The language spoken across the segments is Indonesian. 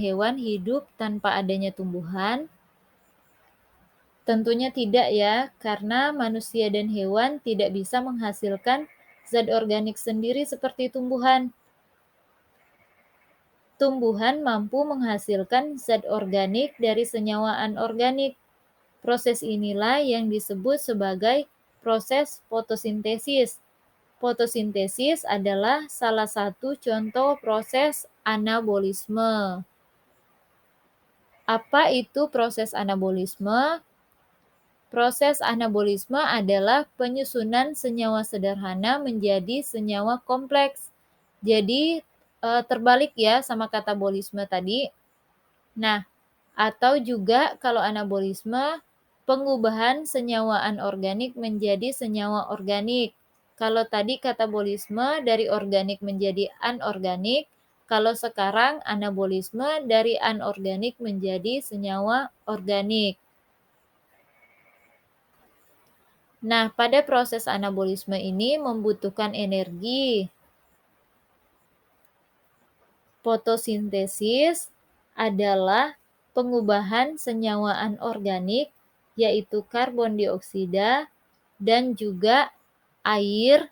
hewan hidup tanpa adanya tumbuhan? Tentunya tidak ya, karena manusia dan hewan tidak bisa menghasilkan zat organik sendiri seperti tumbuhan. Tumbuhan mampu menghasilkan zat organik dari senyawa anorganik. Proses inilah yang disebut sebagai proses fotosintesis. Fotosintesis adalah salah satu contoh proses anabolisme. Apa itu proses anabolisme? Proses anabolisme adalah penyusunan senyawa sederhana menjadi senyawa kompleks. Jadi, terbalik ya sama katabolisme tadi. Nah, atau juga kalau anabolisme, pengubahan senyawa anorganik menjadi senyawa organik. Kalau tadi katabolisme dari organik menjadi anorganik, kalau sekarang anabolisme dari anorganik menjadi senyawa organik. Nah, pada proses anabolisme ini membutuhkan energi. Fotosintesis adalah pengubahan senyawa anorganik, yaitu karbon dioksida dan juga air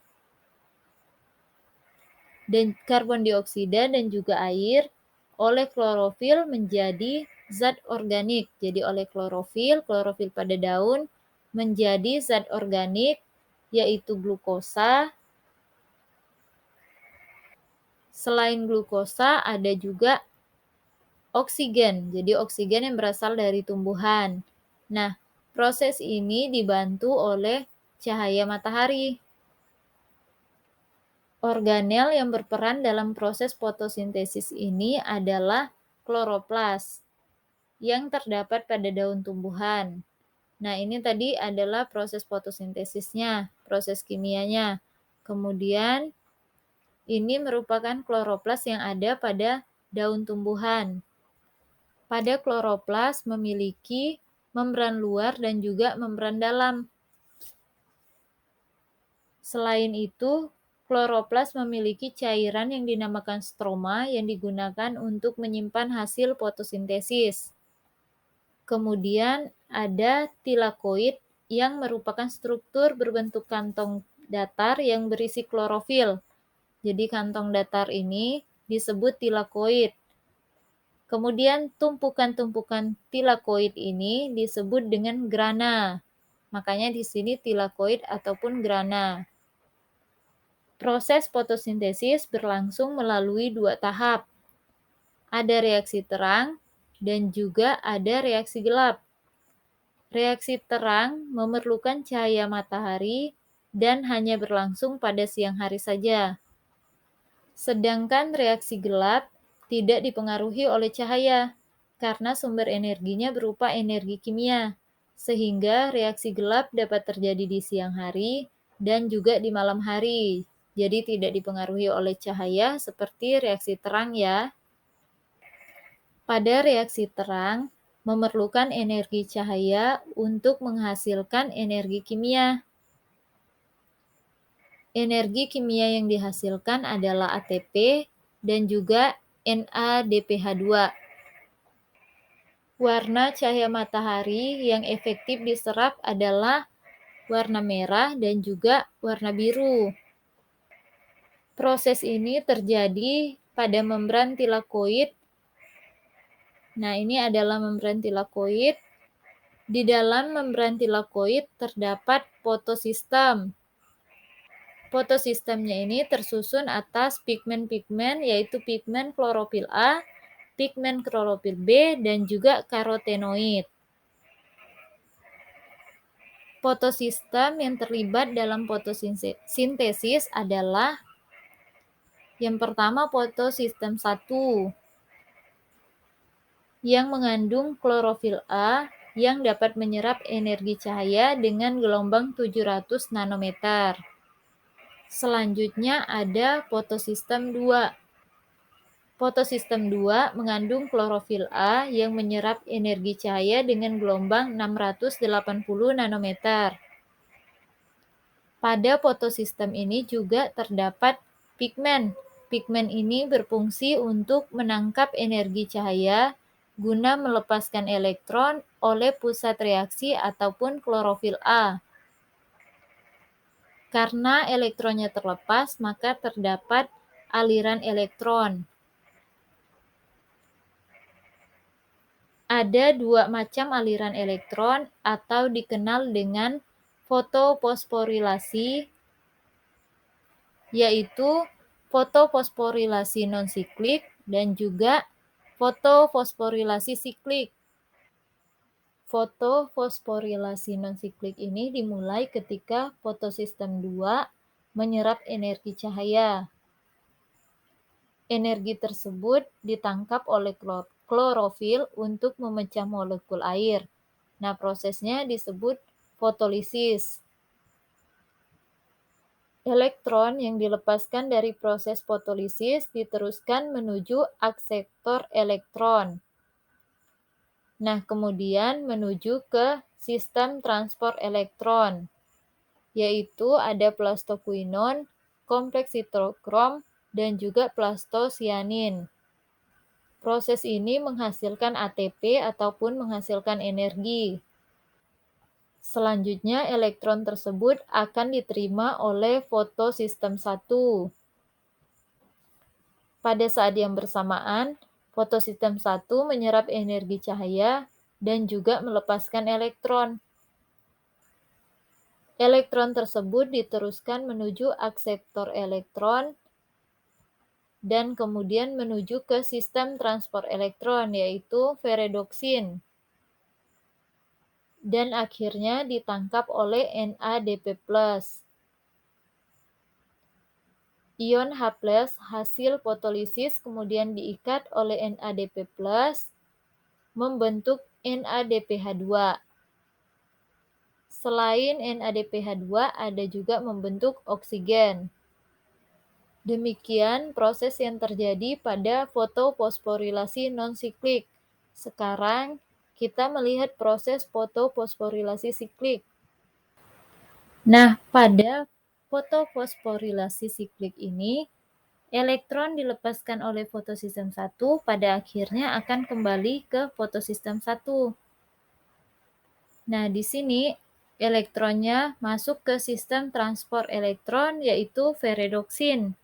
oleh klorofil menjadi zat organik. Jadi oleh klorofil pada daun menjadi zat organik, yaitu glukosa. Selain glukosa ada juga oksigen. Jadi oksigen yang berasal dari tumbuhan. Nah, proses ini dibantu oleh cahaya matahari. Organel yang berperan dalam proses fotosintesis ini adalah kloroplas yang terdapat pada daun tumbuhan. Nah, ini tadi adalah proses fotosintesisnya, proses kimianya. Kemudian ini merupakan kloroplas yang ada pada daun tumbuhan. Pada kloroplas memiliki membran luar dan juga membran dalam. Selain itu, kloroplas memiliki cairan yang dinamakan stroma yang digunakan untuk menyimpan hasil fotosintesis. Kemudian ada tilakoid yang merupakan struktur berbentuk kantong datar yang berisi klorofil. Jadi kantong datar ini disebut tilakoid. Kemudian tumpukan-tumpukan tilakoid ini disebut dengan grana. Makanya di sini tilakoid ataupun grana. Proses fotosintesis berlangsung melalui 2 tahap. Ada reaksi terang dan juga ada reaksi gelap. Reaksi terang memerlukan cahaya matahari dan hanya berlangsung pada siang hari saja. Sedangkan reaksi gelap tidak dipengaruhi oleh cahaya karena sumber energinya berupa energi kimia, sehingga reaksi gelap dapat terjadi di siang hari dan juga di malam hari. Jadi tidak dipengaruhi oleh cahaya seperti reaksi terang ya. Pada reaksi terang memerlukan energi cahaya untuk menghasilkan energi kimia. Energi kimia yang dihasilkan adalah ATP dan juga NADPH2. Warna cahaya matahari yang efektif diserap adalah warna merah dan juga warna biru. Proses ini terjadi pada membran tilakoid. Nah, ini adalah membran tilakoid. Di dalam membran tilakoid terdapat fotosistem. Fotosistemnya ini tersusun atas pigmen-pigmen, yaitu pigmen klorofil A, pigmen klorofil B, dan juga karotenoid. Fotosistem yang terlibat dalam fotosintesis adalah yang pertama fotosistem 1 yang mengandung klorofil A yang dapat menyerap energi cahaya dengan gelombang 700 nanometer. Selanjutnya ada fotosistem 2. Fotosistem 2 mengandung klorofil A yang menyerap energi cahaya dengan gelombang 680 nanometer. Pada fotosistem ini juga terdapat pigmen Pigmen ini berfungsi untuk menangkap energi cahaya guna melepaskan elektron oleh pusat reaksi ataupun klorofil A. Karena elektronnya terlepas, maka terdapat aliran elektron. Ada dua macam aliran elektron atau dikenal dengan fotofosforilasi, yaitu fotofosforilasi non-siklik dan juga fotofosforilasi siklik. Fotofosforilasi non-siklik ini dimulai ketika fotosistem 2 menyerap energi cahaya. Energi tersebut ditangkap oleh klorofil untuk memecah molekul air. Nah, prosesnya disebut fotolisis. Elektron yang dilepaskan dari proses fotolisis diteruskan menuju akseptor elektron. Nah, kemudian menuju ke sistem transport elektron, yaitu ada plastoquinon, kompleks sitokrom, dan juga plastosianin. Proses ini menghasilkan ATP ataupun menghasilkan energi. Selanjutnya, elektron tersebut akan diterima oleh fotosistem 1. Pada saat yang bersamaan, fotosistem 1 menyerap energi cahaya dan juga melepaskan elektron. Elektron tersebut diteruskan menuju akseptor elektron dan kemudian menuju ke sistem transport elektron, yaitu ferredoksin. Dan akhirnya ditangkap oleh NADP+. Ion H+ hasil fotolisis kemudian diikat oleh NADP+, membentuk NADPH2. Selain NADPH2, ada juga membentuk oksigen. Demikian proses yang terjadi pada fotofosforilasi non-siklik. Sekarang kita melihat proses fotofosforilasi siklik. Nah, pada fotofosforilasi siklik ini, elektron dilepaskan oleh fotosistem 1 pada akhirnya akan kembali ke fotosistem 1. Nah, di sini elektronnya masuk ke sistem transport elektron, yaitu ferredoksin.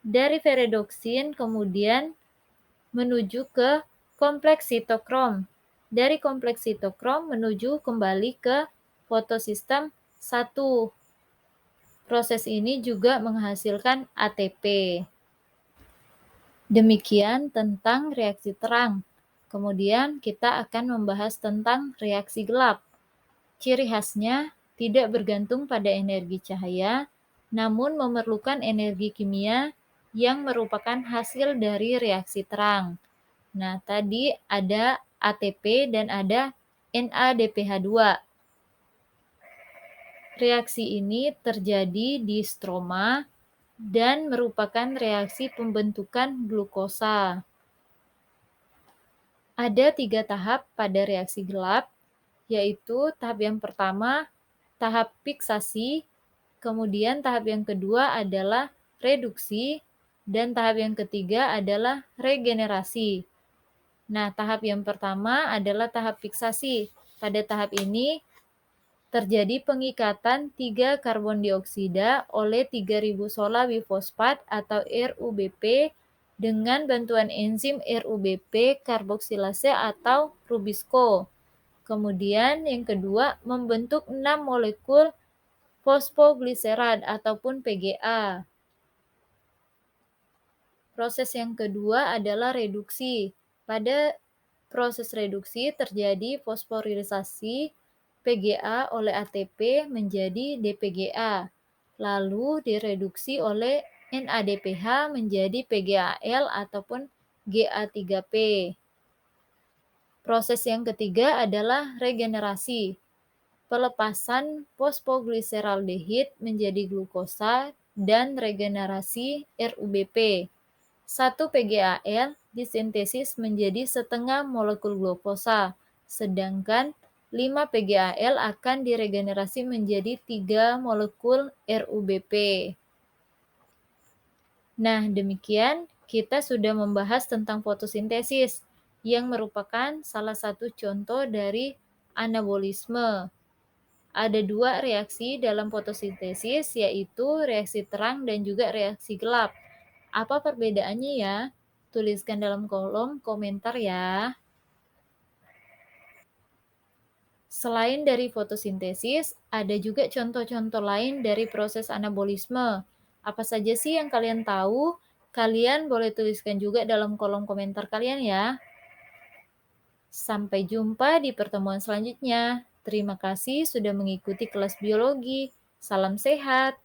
Dari ferredoksin kemudian menuju ke kompleks sitokrom. Dari kompleks sitokrom menuju kembali ke fotosistem 1. Proses ini juga menghasilkan ATP. Demikian tentang reaksi terang. Kemudian kita akan membahas tentang reaksi gelap. Ciri khasnya tidak bergantung pada energi cahaya, namun memerlukan energi kimia yang merupakan hasil dari reaksi terang. Nah, tadi ada ATP dan ada NADPH2. Reaksi ini terjadi di stroma dan merupakan reaksi pembentukan glukosa. Ada 3 tahap pada reaksi gelap, yaitu tahap yang pertama, tahap fiksasi, kemudian tahap yang kedua adalah reduksi, dan tahap yang ketiga adalah regenerasi. Nah, tahap yang pertama adalah tahap fiksasi. Pada tahap ini, terjadi pengikatan 3 karbon dioksida oleh 3000 sola bifosfat atau RUBP dengan bantuan enzim RUBP karboksilase atau Rubisco. Kemudian yang kedua membentuk 6 molekul fosfogliserad ataupun PGA. Proses yang kedua adalah reduksi. Pada proses reduksi terjadi fosforilisasi PGA oleh ATP menjadi DPGA, lalu direduksi oleh NADPH menjadi PGAL ataupun GA3P. Proses yang ketiga adalah regenerasi. Pelepasan fosfogliseraldehid menjadi glukosa dan regenerasi RUBP. 1 PGAL disintesis menjadi setengah molekul glukosa, sedangkan 5 PGAL akan diregenerasi menjadi 3 molekul RUBP. Nah, demikian kita sudah membahas tentang fotosintesis yang merupakan salah satu contoh dari anabolisme. Ada dua reaksi dalam fotosintesis, yaitu reaksi terang dan juga reaksi gelap. Apa perbedaannya ya? Tuliskan dalam kolom komentar ya. Selain dari fotosintesis, ada juga contoh-contoh lain dari proses anabolisme. Apa saja sih yang kalian tahu? Kalian boleh tuliskan juga dalam kolom komentar kalian ya. Sampai jumpa di pertemuan selanjutnya. Terima kasih sudah mengikuti kelas biologi. Salam sehat.